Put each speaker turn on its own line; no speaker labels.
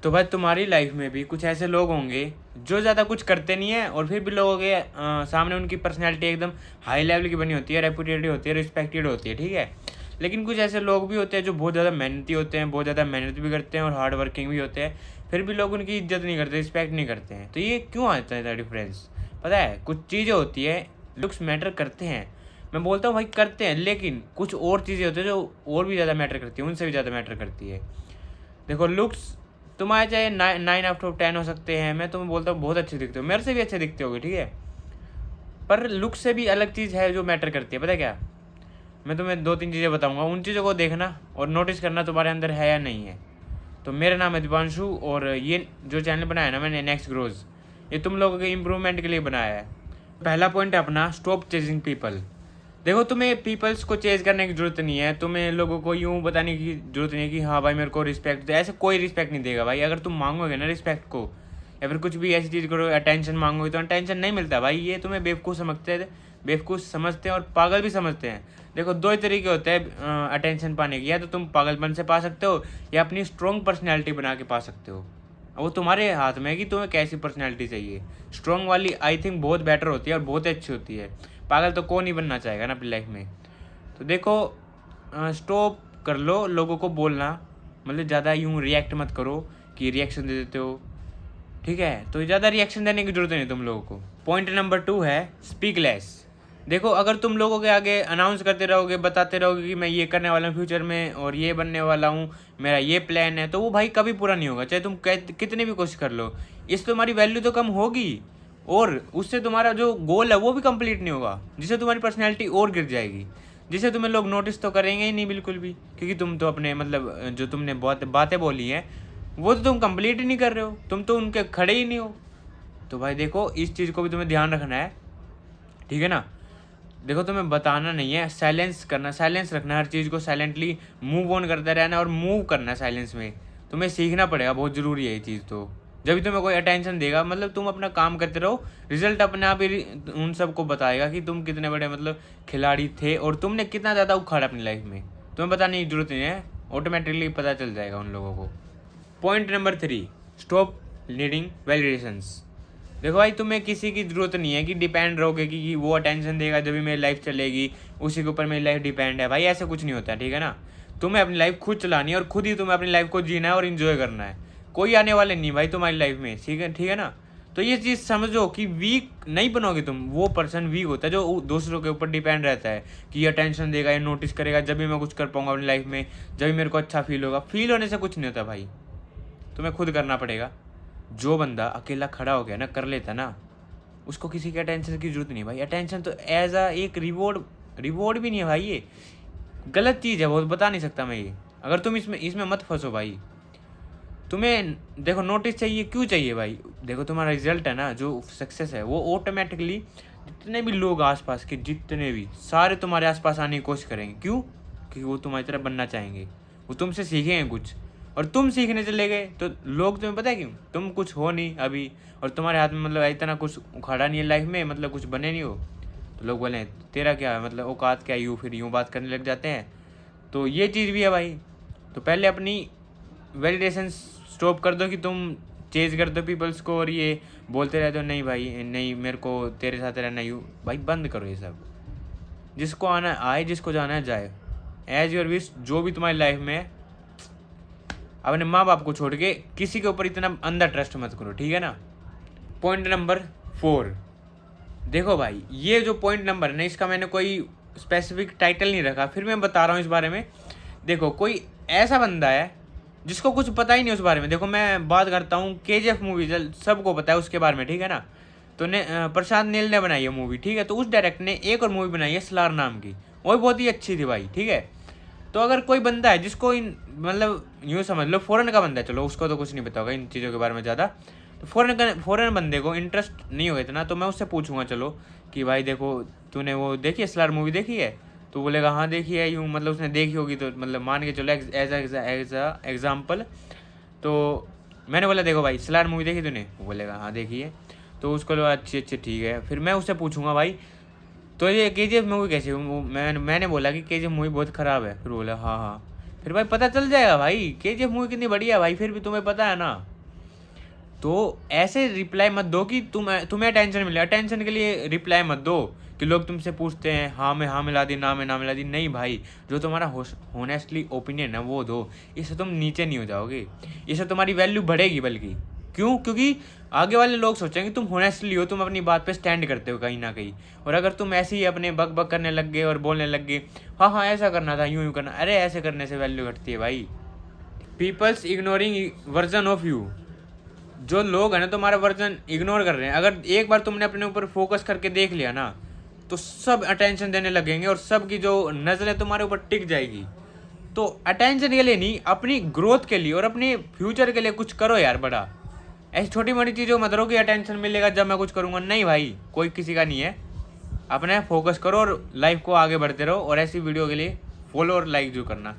तो भाई तुम्हारी लाइफ में भी कुछ ऐसे लोग होंगे जो ज़्यादा कुछ करते नहीं है और फिर भी लोगों के सामने उनकी पर्सनैलिटी एकदम हाई लेवल की बनी होती है, रेपुटेड होती है, रिस्पेक्टेड होती है, ठीक है। लेकिन कुछ ऐसे लोग भी होते हैं जो बहुत ज़्यादा मेहनती होते हैं, बहुत ज़्यादा मेहनत भी करते हैं और हार्ड वर्किंग भी होते हैं, फिर भी लोग उनकी इज्जत नहीं करते, रिस्पेक्ट नहीं करते हैं। तो ये क्यों आता है डिफरेंस? पता है, कुछ चीज़ें होती है, लुक्स मैटर करते हैं, मैं बोलता हूँ भाई करते हैं, लेकिन कुछ और चीज़ें होती है जो और भी ज़्यादा मैटर करती है, उनसे भी ज़्यादा मैटर करती है। देखो लुक्स तुम्हारे चाहे 9 आउट ऑफ 10 हो सकते हैं, मैं तुम्हें बोलता हूँ बहुत अच्छे दिखते हो, मेरे से भी अच्छे दिखते होगे, ठीक है। पर लुक से भी अलग चीज़ है जो मैटर करती है, पता है क्या? मैं तुम्हें 2-3 चीज़ें बताऊंगा, उन चीज़ों को देखना और नोटिस करना तुम्हारे अंदर है या नहीं है। तो मेरा नाम है दीपांशु और ये जो चैनल बनाया ना मैंने, नेक्स्ट ग्रोज, ये तुम लोगों के इम्प्रूवमेंट के लिए बनाया है। पहला पॉइंट है अपना, स्टॉप चेजिंग पीपल। देखो तुम्हें पीपल्स को चेज करने की जरूरत नहीं है, तुम्हें लोगों को यूँ बताने की जरूरत नहीं है कि हाँ भाई मेरे को रिस्पेक्ट दे, ऐसे कोई रिस्पेक्ट नहीं देगा भाई। अगर तुम मांगोगे ना रिस्पेक्ट को या फिर कुछ भी ऐसी चीज़ करो, अटेंशन मांगोगे, तो अटेंशन नहीं मिलता भाई। ये तुम्हें बेवकूफ़ समझते हैं और पागल भी समझते हैं। देखो दो ही तरीके होते हैं अटेंशन पाने की, या तो तुम पागलपन से पा सकते हो या अपनी स्ट्रॉन्ग पर्सनैलिटी बना के पा सकते हो। वो तुम्हारे हाथ में है कि तुम्हें कैसी पर्सनैलिटी चाहिए। स्ट्रॉन्ग वाली आई थिंक बहुत बेटर होती है और बहुत अच्छी होती है। पागल तो कौन नहीं बनना चाहेगा ना अपनी लाइफ में। तो देखो स्टॉप कर लो लोगों को बोलना, मतलब ज़्यादा यूँ रिएक्ट मत करो कि रिएक्शन दे देते हो, ठीक है। तो ज़्यादा रिएक्शन देने की जरूरत नहीं तुम लोगों को। पॉइंट नंबर 2 है स्पीक लेस। देखो अगर तुम लोगों के आगे अनाउंस करते रहोगे, बताते रहोगे कि मैं ये करने वाला हूँ फ्यूचर में और ये बनने वाला हूँ, मेरा ये प्लान है, तो वो भाई कभी पूरा नहीं होगा, चाहे तुम कितनी भी कोशिश कर लो। इससे तुम्हारी वैल्यू तो कम होगी और उससे तुम्हारा जो गोल है वो भी कंप्लीट नहीं होगा, जिससे तुम्हारी पर्सनैलिटी और गिर जाएगी, जिससे तुम्हें लोग नोटिस तो करेंगे ही नहीं बिल्कुल भी, क्योंकि तुम तो अपने मतलब जो तुमने बहुत बातें बोली हैं वो तो तुम कंप्लीट ही नहीं कर रहे हो, तुम तो उनके खड़े ही नहीं हो। तो भाई देखो इस चीज़ को भी तुम्हें ध्यान रखना है, ठीक है ना। देखो तुम्हें बताना नहीं है, साइलेंस करना, साइलेंस रखना, हर चीज़ को साइलेंटली मूव ऑन करते रहना और मूव करना साइलेंस में। तुम्हें सीखना पड़ेगा, बहुत ज़रूरी है ये चीज़। तो जब भी तुम्हें कोई अटेंशन देगा, मतलब तुम अपना काम करते रहो, रिजल्ट अपने आप ही उन सबको बताएगा कि तुम कितने बड़े मतलब खिलाड़ी थे और तुमने कितना ज़्यादा उखाड़ा अपनी लाइफ में। तुम्हें बताने की जरूरत नहीं है, ऑटोमेटिकली पता चल जाएगा उन लोगों को। Point number 3, stop needing validations. देखो भाई तुम्हें किसी की ज़रूरत नहीं है कि डिपेंड रहोगे कि वो अटेंशन देगा जब भी मेरी लाइफ चलेगी, उसी के ऊपर मेरी लाइफ डिपेंड है। भाई ऐसा कुछ नहीं होता, ठीक है ना। तुम्हें अपनी लाइफ खुद चलानी है और खुद ही तुम्हें अपनी लाइफ को जीना है और इन्जॉय करना है। कोई आने वाले नहीं भाई तुम्हारी लाइफ में, ठीक है ना। तो ये चीज़ समझो कि वीक नहीं बनोगे तुम। वो पर्सन वीक होता है जो दूसरों के ऊपर डिपेंड रहता है कि ये अटेंशन देगा, ये नोटिस करेगा, जब भी मैं कुछ कर पाऊंगा अपनी लाइफ में, जब भी मेरे को अच्छा फील होगा। फील होने से कुछ नहीं होता भाई, तुम्हें खुद करना पड़ेगा। जो बंदा अकेला खड़ा हो गया ना, कर लेता ना, उसको किसी के अटेंशन की जरूरत नहीं भाई। अटेंशन तो एज अ एक रिवॉर्ड भी नहीं है भाई, ये गलत चीज़ है, वो बता नहीं सकता मैं ये। अगर तुम इसमें इसमें मत फंसो भाई। तुम्हें देखो नोटिस चाहिए, क्यों चाहिए भाई? देखो तुम्हारा रिजल्ट है ना, जो सक्सेस है वो ऑटोमेटिकली जितने भी लोग आसपास के, जितने भी सारे तुम्हारे आसपास आने की कोशिश करेंगे। क्यों? क्योंकि वो तुम्हारी तरह बनना चाहेंगे, वो तुमसे सीखेंगे कुछ, और तुम सीखने चले गए तो लोग तुम्हें पता है क्यों, तुम कुछ हो नहीं अभी और तुम्हारे हाथ में मतलब इतना कुछ उखाड़ा नहीं है लाइफ में, मतलब कुछ बने नहीं हो, तो लोग बोले तेरा क्या है, मतलब औकात क्या, यूँ फिर यूँ बात करने लग जाते हैं। तो ये चीज़ भी है भाई। तो पहले अपनी वैलिडेशन स्टॉप कर दो कि तुम चेज कर दो पीपल्स को और ये बोलते रहते हो नहीं भाई नहीं मेरे को तेरे साथ रहना, यू भाई बंद करो ये सब। जिसको आना आए, जिसको जाना है जाए, एज योर विश। जो भी तुम्हारी लाइफ में है, अपने माँ बाप को छोड़ के किसी के ऊपर इतना अंदर ट्रस्ट मत करो, ठीक है ना। पॉइंट नंबर 4, देखो भाई ये जो पॉइंट नंबर है ना, इसका मैंने कोई स्पेसिफिक टाइटल नहीं रखा, फिर मैं बता रहा हूँ इस बारे में। देखो कोई ऐसा बंदा है जिसको कुछ पता ही नहीं उस बारे में। देखो मैं बात करता हूँ KGF मूवी, सबको पता है उसके बारे में, ठीक है ना। तो प्रशांत नील ने बनाई है मूवी, ठीक है। तो उस डायरेक्टर ने एक और मूवी बनाई है सलार नाम की, वो भी बहुत ही अच्छी थी भाई, ठीक है। तो अगर कोई बंदा है जिसको इन मतलब यूँ समझ लो फॉरेन का बंदा है, चलो उसको तो कुछ नहीं पता होगा इन चीज़ों के बारे में ज़्यादा, तो फॉरेन बंदे को इंटरेस्ट नहीं होगा इतना, तो मैं उससे पूछूंगा चलो कि भाई देखो तूने वो देखी है सलार मूवी, देखी है? तो बोलेगा हाँ देखी है, यूँ मतलब उसने देखी होगी, तो मतलब मान के चलो एज एग्जाम्पल। तो मैंने बोला देखो भाई सलार मूवी देखी तूने? वो बोलेगा हाँ देखी है। तो उसको बोला अच्छी अच्छी ठीक है। फिर मैं उससे पूछूंगा भाई तो ये KGF मूवी कैसी है? मैंने बोला कि KGF मूवी बहुत ख़राब है। फिर बोला हाँ हाँ। फिर भाई पता चल जाएगा भाई KGF मूवी कितनी बढ़िया है भाई, फिर भी तुम्हें पता है ना। तो ऐसे रिप्लाई मत दो कि तुम्हें अटेंशन मिले। अटेंशन के लिए रिप्लाई मत दो कि लोग तुमसे पूछते हैं हाँ में हाँ मिला दी, ना में ना मिला दी। नहीं भाई, जो तुम्हारा होनेस्टली ओपिनियन है वो दो। इससे तुम नीचे नहीं हो जाओगे, इससे तुम्हारी वैल्यू बढ़ेगी। बल्कि क्यों? क्योंकि आगे वाले लोग सोचेंगे तुम होनेस्टली हो, तुम अपनी बात पे स्टैंड करते हो कहीं ना कहीं। और अगर तुम ऐसे ही अपने बक बक करने लग गए और बोलने लग गए हाँ हाँ ऐसा करना था, यूँ यूँ करना, अरे ऐसे करने से वैल्यू घटती है भाई। Peoples ignoring version of you. जो लोग हैं ना तुम्हारा वर्जन इग्नोर कर रहे हैं, अगर एक बार तुमने अपने ऊपर फोकस करके देख लिया ना तो सब अटेंशन देने लगेंगे और सबकी जो नज़रें तुम्हारे ऊपर टिक जाएगी। तो अटेंशन के लिए नहीं, अपनी ग्रोथ के लिए और अपने फ्यूचर के लिए कुछ करो यार बड़ा। ऐसी छोटी मोटी चीज़ों मत करो कि अटेंशन मिलेगा जब मैं कुछ करूँगा। नहीं भाई, कोई किसी का नहीं है। अपने फोकस करो और लाइफ को आगे बढ़ते रहो। और ऐसी वीडियो के लिए फॉलो और लाइक जो करना।